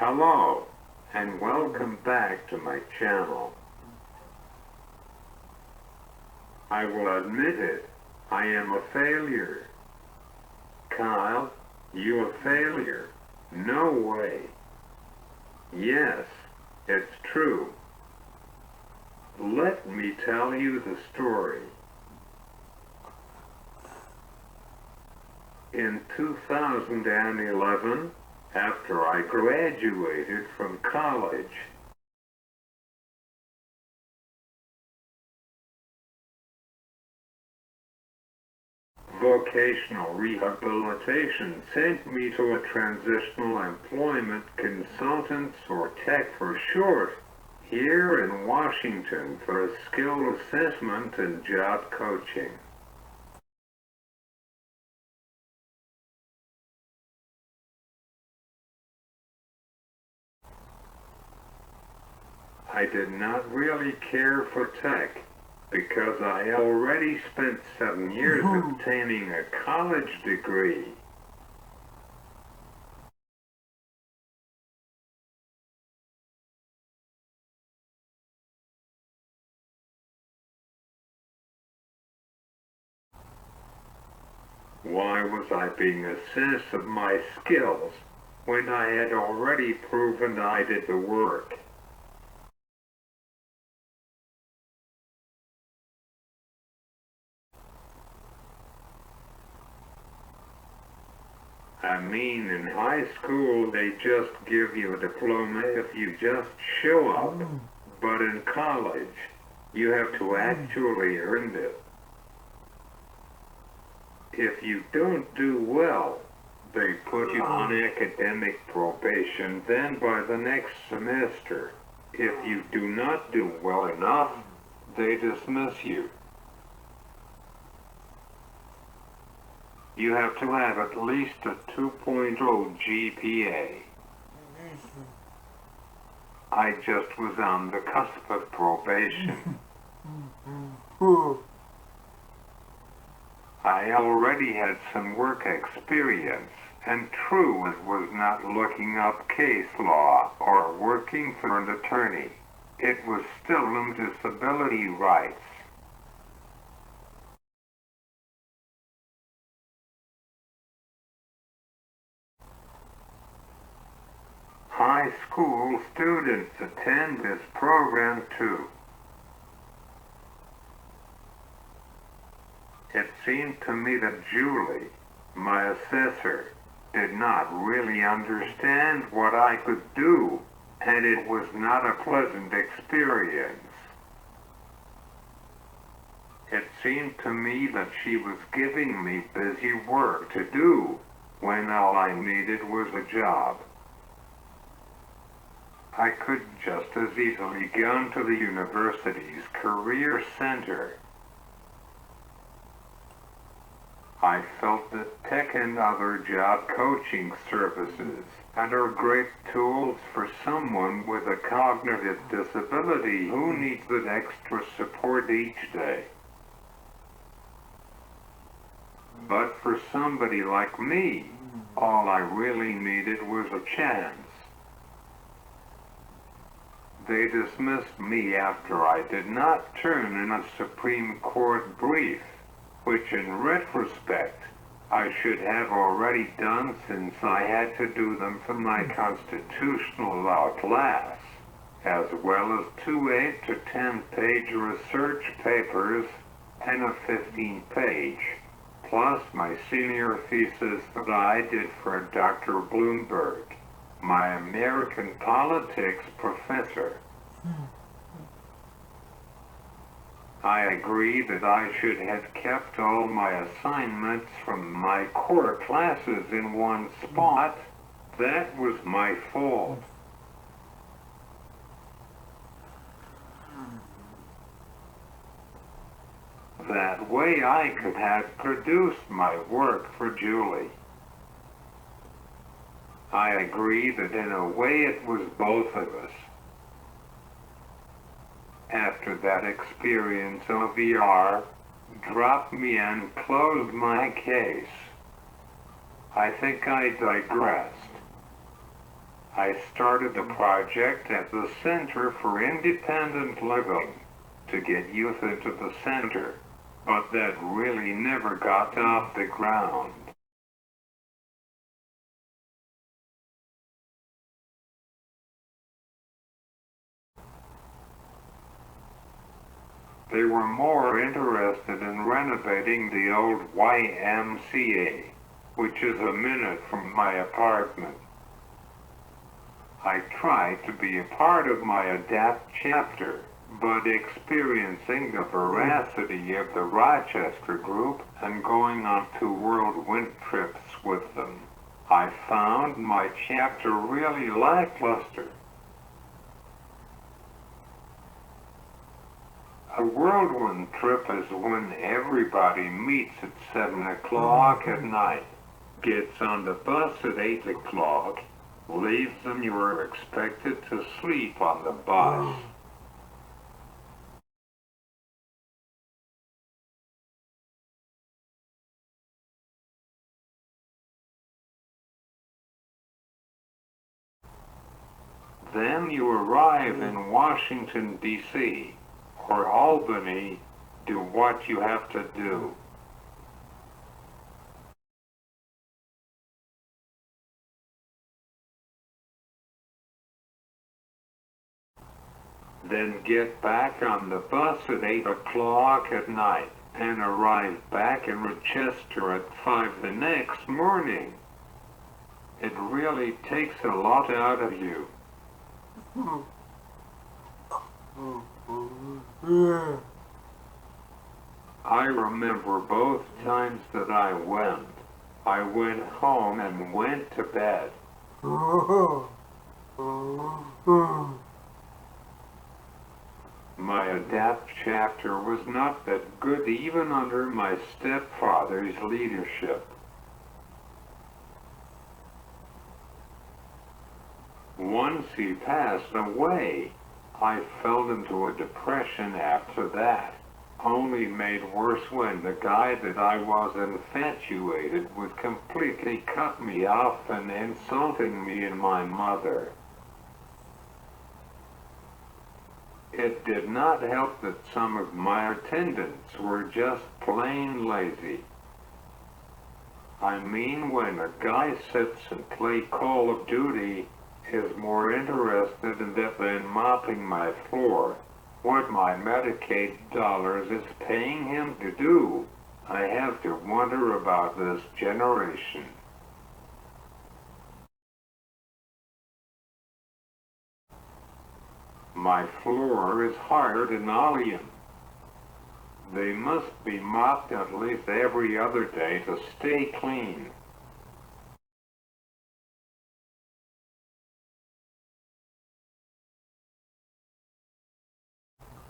Hello, and welcome back to my channel. I will admit it, I am a failure. Kyle, you a failure? No way. Yes, it's true. Let me tell you the story. In 2011, after I graduated from college, vocational rehabilitation sent me to a transitional employment consultants, or TEC for short, here in Washington for a skill assessment and job coaching. I did not really care for tech because I already spent 7 years obtaining a college degree. Why was I being assessed of my skills when I had already proven I did the work? I mean, in high school they just give you a diploma if you just show up, but in college you have to actually earn it. If you don't do well, they put you on academic probation, then by the next semester, if you do not do well enough, they dismiss you. You have to have at least a 2.0 GPA. I just was on the cusp of probation. I already had some work experience, and true, it was not looking up case law or working for an attorney. It was still in disability rights. High school students attend this program too. It seemed to me that Julie, my assessor, did not really understand what I could do, and it was not a pleasant experience. It seemed to me that she was giving me busy work to do, when all I needed was a job. I could just as easily gone to the university's career center. I felt that tech and other job coaching services are great tools for someone with a cognitive disability who needs that extra support each day. But for somebody like me, all I really needed was a chance. They dismissed me after I did not turn in a Supreme Court brief, which in retrospect I should have already done since I had to do them for my constitutional law class, as well as 2 8 to 10-page research papers and a 15-page, plus my senior thesis that I did for Dr. Bloomberg, my American politics professor. I agree that I should have kept all my assignments from my core classes in one spot. That was my fault. That way I could have produced my work for Julie. I agree that in a way it was both of us. After that experience, OVR dropped me and closed my case. I think I digressed. I started the project at the Center for Independent Living to get youth into the center, but that really never got off the ground. They were more interested in renovating the old YMCA, which is a minute from my apartment. I tried to be a part of my ADAPT chapter, but experiencing the veracity of the Rochester group and going on 2 whirlwind trips with them, I found my chapter really lackluster. A whirlwind trip is when everybody meets at 7 o'clock at night, gets on the bus at 8 o'clock, leaves and you are expected to sleep on the bus. Then you arrive in Washington, D.C., or Albany, do what you have to do. Then get back on the bus at 8 o'clock at night and arrive back in Rochester at 5 the next morning. It really takes a lot out of you. I remember both times that I went. I went home and went to bed. My ADAPT chapter was not that good even under my stepfather's leadership. Once he passed away, I fell into a depression after that, only made worse when the guy that I was infatuated with completely cut me off and insulting me and my mother. It did not help that some of my attendants were just plain lazy. I mean, when a guy sits and plays Call of Duty, is more interested in that than mopping my floor, what my Medicaid dollars is paying him to do, I have to wonder about this generation. My floor is hard linoleum. They must be mopped at least every other day to stay clean.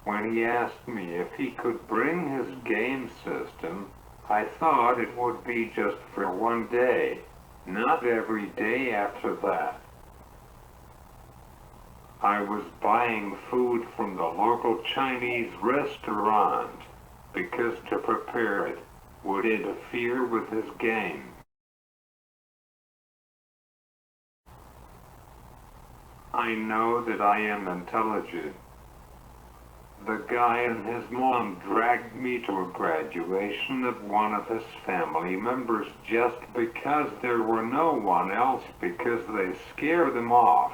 When he asked me if he could bring his game system, I thought it would be just for one day, not every day after that. I was buying food from the local Chinese restaurant because to prepare it would interfere with his game. I know that I am intelligent. The guy and his mom dragged me to a graduation of one of his family members just because there were no one else because they scare them off.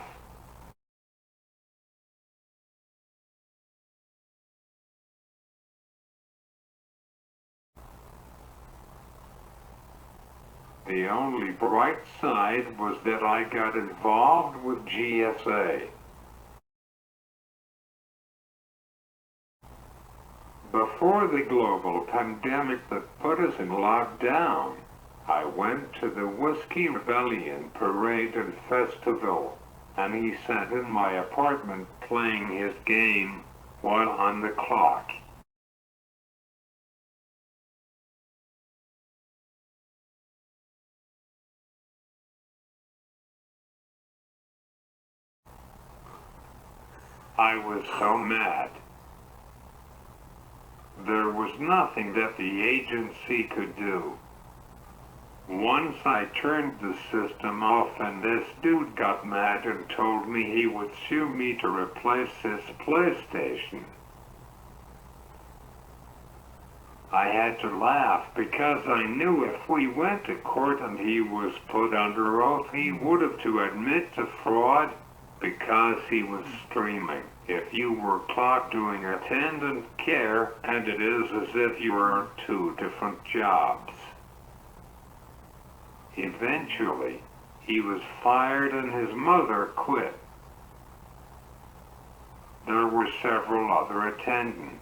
The only bright side was that I got involved with GSA. Before the global pandemic that put us in lockdown, I went to the Whiskey Rebellion Parade and Festival, and he sat in my apartment playing his game while on the clock. I was so mad. There was nothing that the agency could do. Once I turned the system off and this dude got mad and told me he would sue me to replace his PlayStation. I had to laugh because I knew if we went to court and he was put under oath, he would have to admit to fraud because he was streaming. If you were caught doing attendant care, and it is as if you were two different jobs. Eventually, he was fired and his mother quit. There were several other attendants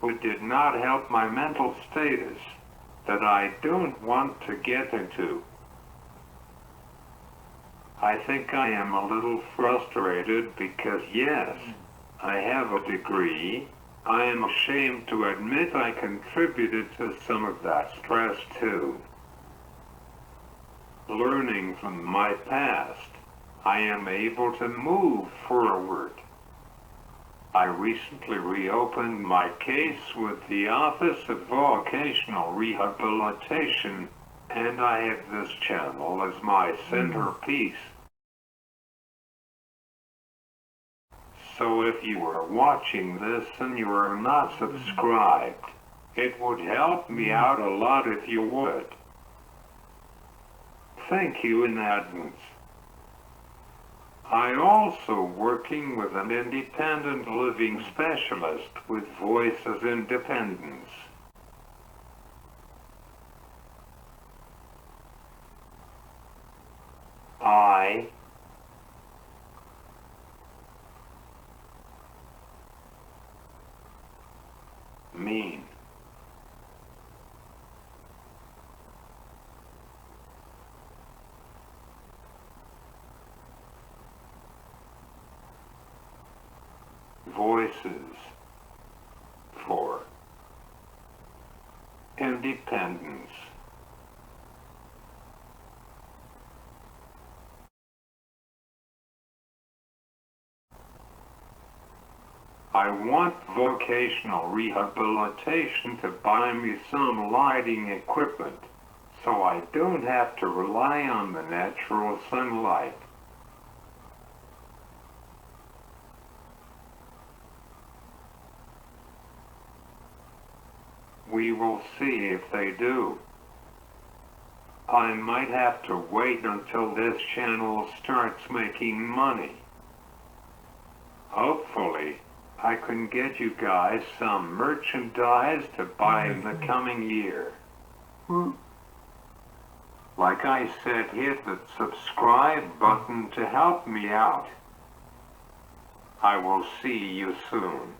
who did not help my mental status that I don't want to get into. I think I am a little frustrated because yes, I have a degree. I am ashamed to admit I contributed to some of that stress too. Learning from my past, I am able to move forward. I recently reopened my case with the Office of Vocational Rehabilitation, and I have this channel as my centerpiece. So if you are watching this and you are not subscribed, it would help me out a lot if you would. Thank you in advance. I also working with an independent living specialist with Voices Independence. I mean. Voices for Independence. I want vocational rehabilitation to buy me some lighting equipment so I don't have to rely on the natural sunlight. We will see if they do. I might have to wait until this channel starts making money. Hopefully, I can get you guys some merchandise to buy in the coming year. Like I said, hit the subscribe button to help me out. I will see you soon.